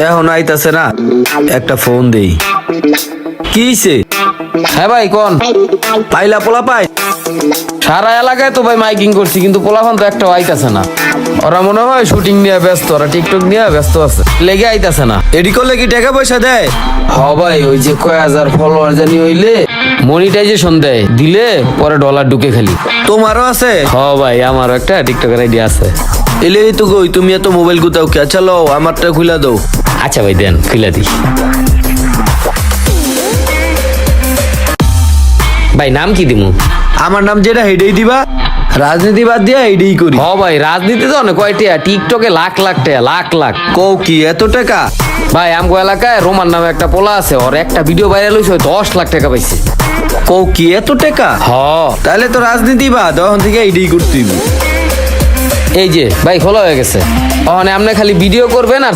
এখন আইতাছে না, একটা ফোন দেই। কি হইছে? হ্যাঁ ভাই কোন পাইলা পোলা পাই? সারা এলাকায় তো ভাই মাইকিং করছি, কিন্তু পোলাফোন তো একটা আইতাছে না। ওরা মনে হয় শুটিং নিয়ে ব্যস্ত, ওরা টিকটক নিয়ে ব্যস্ত আছে, লেগে আইতাছে না। এডি করলে কি টাকা পয়সা দেয়? হ ভাই, ওই যে কয় হাজার ফলোয়ার জানি হইলে মনিটাইজেশন দেয়, দিলে পরে ডলার ঢুকে খালি। তোমারও আছে? হ ভাই, আমারও একটা টিকটকের আইডি আছে। এলে তো কই তুমি এত মোবাইল গুতাও কে? চলো আমারটা খুলা দাও। আচ্ছা ভাই দেন, খুলে দিই। ভাই নাম কি দিমু? আমার নাম যেটা হেডেই দিবা, রাজনীতি বাদ দিয়া এইডেই করি। হ ভাই, রাজনীতি তো অনেক কয়টিয়া, টিকটকে লাখ লাখ টাকা, লাখ লাখ। কও কি এত টাকা? ভাই আমগো এলাকায় রোমান নামে একটা পোলা আছে, ওর একটা ভিডিও ভাইরাল হয়েছে, 10 লাখ টাকা পাইছে। কও কি এত টাকা? হ তাহলে তো রাজনীতি বাদ, তখন থেকে এইডেই করতে হইব। এই যে ভাই খোলা হয়ে গেছে, ওখানে আপনি খালি ভিডিও করবেন আর